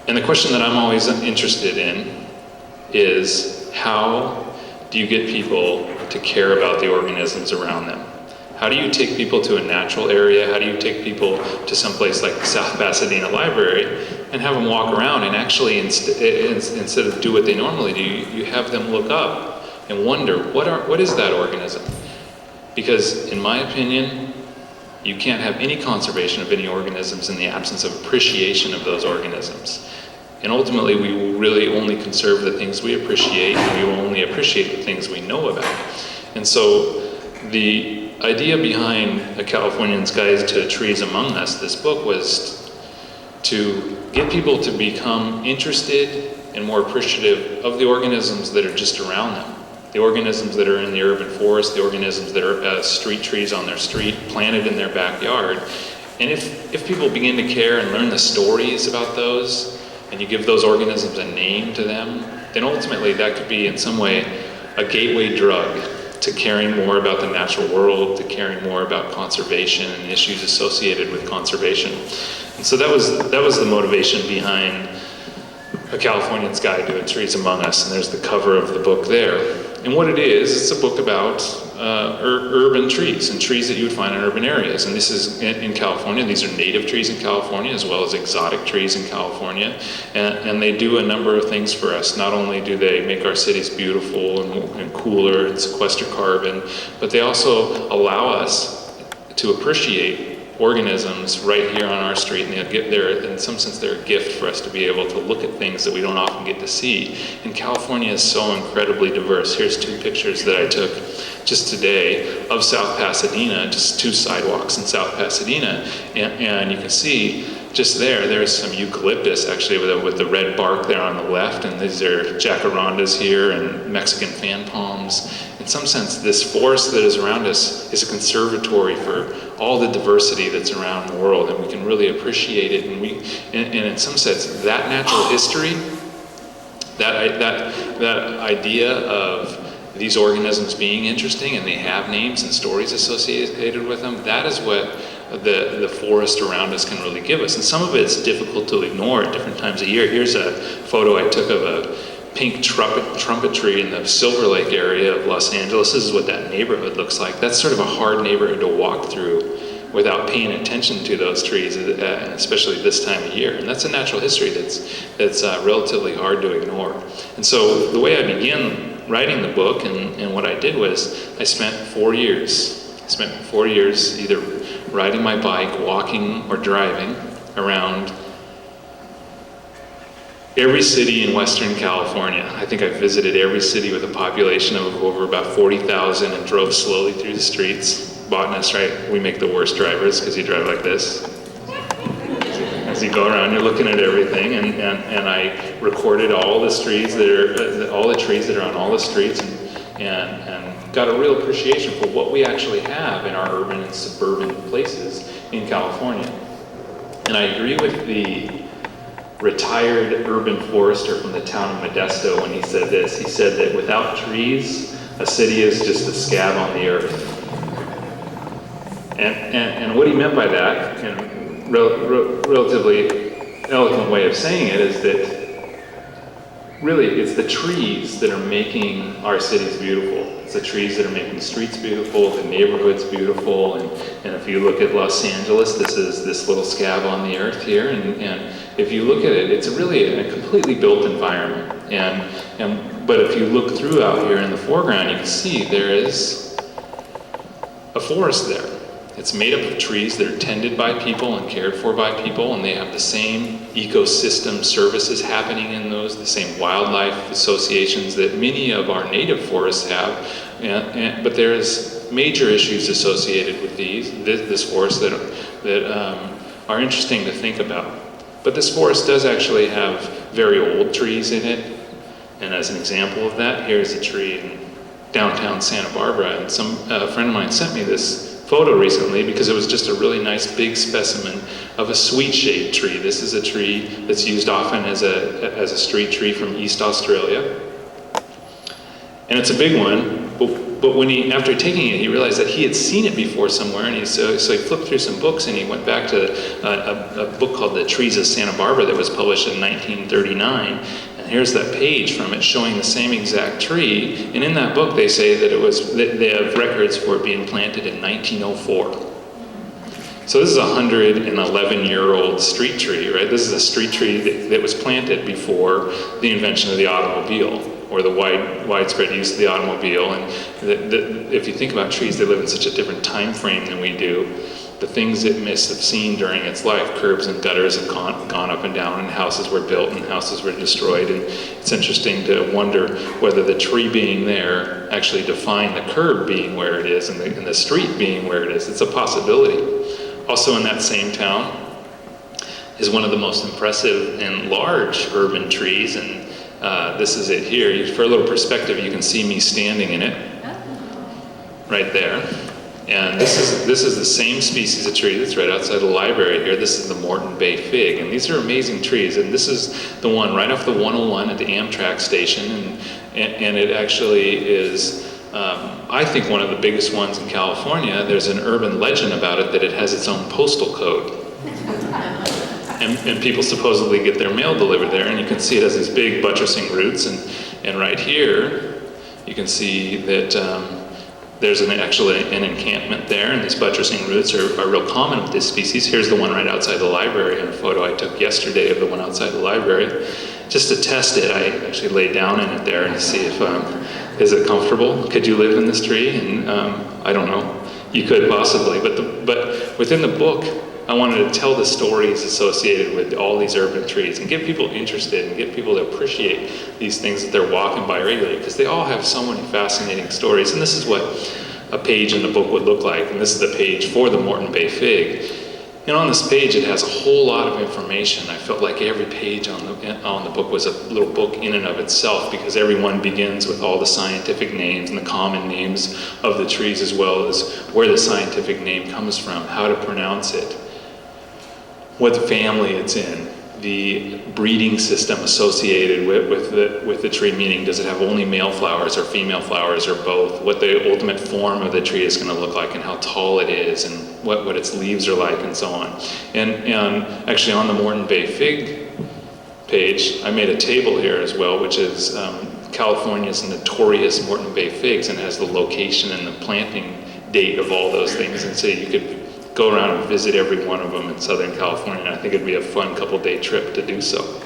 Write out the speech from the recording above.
And the question that I'm always interested in is, how do you get people to care about the organisms around them? How do you take people to a natural area? How do you take people to someplace like the South Pasadena Library and have them walk around and actually, instead of do what they normally do, you have them look up and wonder, what is that organism? Because in my opinion, you can't have any conservation of any organisms in the absence of appreciation of those organisms. And ultimately, we will really only conserve the things we appreciate, and we will only appreciate the things we know about. And so the idea behind A Californian's Guide to Trees Among Us, this book, was to get people to become interested and more appreciative of the organisms that are just around them. The organisms that are in the urban forest, the organisms that are street trees on their street, planted in their backyard. And if people begin to care and learn the stories about those, and you give those organisms a name to them, then ultimately that could be in some way a gateway drug to caring more about the natural world, to caring more about conservation and issues associated with conservation. And so that was the motivation behind A Californian's Guide to Trees Among Us, and there's the cover of the book there. And what it is, it's a book about urban trees and trees that you would find in urban areas. And this is in California. These are native trees in California as well as exotic trees in California. And they do a number of things for us. Not only do they make our cities beautiful and cooler and sequester carbon, but they also allow us to appreciate organisms right here on our street, and in some sense they're a gift for us to be able to look at things that we don't often get to see. And California is so incredibly diverse. Here's two pictures that I took just today of South Pasadena, just two sidewalks in South Pasadena, and you can see just there's some eucalyptus actually with the red bark there on the left, and these are jacarandas here and Mexican fan palms. In some sense, this forest that is around us is a conservatory for all the diversity that's around the world, and we can really appreciate it. And in some sense, that natural history, that idea of these organisms being interesting and they have names and stories associated with them, that is what the forest around us can really give us. And some of it's difficult to ignore at different times of year. Here's a photo I took of a pink trumpet tree in the Silver Lake area of Los Angeles. This is what that neighborhood looks like. That's sort of a hard neighborhood to walk through without paying attention to those trees, especially this time of year. And that's a natural history that's relatively hard to ignore. And so the way I began writing the book and what I did was I spent 4 years. Either riding my bike, walking, or driving around every city in Western California. I think I visited every city with a population of over about 40,000 and drove slowly through the streets. Botanists, right? We make the worst drivers because you drive like this. As you go around, you're looking at everything, and I recorded all the trees that are on all the streets, and got a real appreciation for what we actually have in our urban and suburban places in California. And I agree with the retired urban forester from the town of Modesto when he said this. He said that without trees, a city is just a scab on the earth. And what he meant by that, in a relatively eloquent way of saying it, is that really it's the trees that are making our cities beautiful. It's the trees that are making the streets beautiful, the neighborhoods beautiful, and if you look at Los Angeles, this is this little scab on the earth here, and if you look at it, it's really a completely built environment. But if you look through out here in the foreground, you can see there is a forest there. It's made up of trees that are tended by people and cared for by people, and they have the same ecosystem services happening in those, the same wildlife associations that many of our native forests have. But there's major issues associated with this forest that are interesting to think about. But this forest does actually have very old trees in it, and as an example of that, here's a tree in downtown Santa Barbara, and a friend of mine sent me this photo recently because it was just a really nice big specimen of a sweet shade tree. This is a tree that's used often as a street tree from East Australia. And it's a big one, but but after taking it, he realized that he had seen it before somewhere, and so he flipped through some books, and he went back to a book called The Trees of Santa Barbara that was published in 1939. And here's that page from it showing the same exact tree. And in that book, they say that they have records for it being planted in 1904. So this is a 111-year-old street tree, right? This is a street tree that was planted before the invention of the automobile, or the widespread use of the automobile. And if you think about trees, they live in such a different time frame than we do. The things it must have seen during its life, curbs and gutters have gone up and down, and houses were built and houses were destroyed. And it's interesting to wonder whether the tree being there actually defined the curb being where it is and the street being where it is. It's a possibility. Also in that same town is one of the most impressive and large urban trees, and this is it here. For a little perspective, you can see me standing in it, right there. And this is the same species of tree that's right outside the library here. This is the Moreton Bay fig, and these are amazing trees. And this is the one right off the 101 at the Amtrak station, and it actually is, I think, one of the biggest ones in California. There's an urban legend about it that it has its own postal code. And people supposedly get their mail delivered there, and you can see it has these big buttressing roots, and right here you can see that there's actually an encampment there, and these buttressing roots are real common with this species. Here's the one right outside the library in a photo I took yesterday of the one outside the library. Just to test it, I actually laid down in it there and to see if, is it comfortable? Could you live in this tree? And I don't know, you could possibly, but within the book, I wanted to tell the stories associated with all these urban trees and get people interested and get people to appreciate these things that they're walking by regularly, because they all have so many fascinating stories. And this is what a page in the book would look like. And this is the page for the Moreton Bay fig. And on this page, it has a whole lot of information. I felt like every page on the book was a little book in and of itself, because every one begins with all the scientific names and the common names of the trees, as well as where the scientific name comes from, how to pronounce it, what family it's in, the breeding system associated with the tree, meaning does it have only male flowers or female flowers or both, what the ultimate form of the tree is going to look like and how tall it is and what its leaves are like and so on. And actually on the Moreton Bay fig page, I made a table here as well, which is California's notorious Moreton Bay figs, and has the location and the planting date of all those things, and so you could go around and visit every one of them in Southern California. And I think it'd be a fun couple-day trip to do so.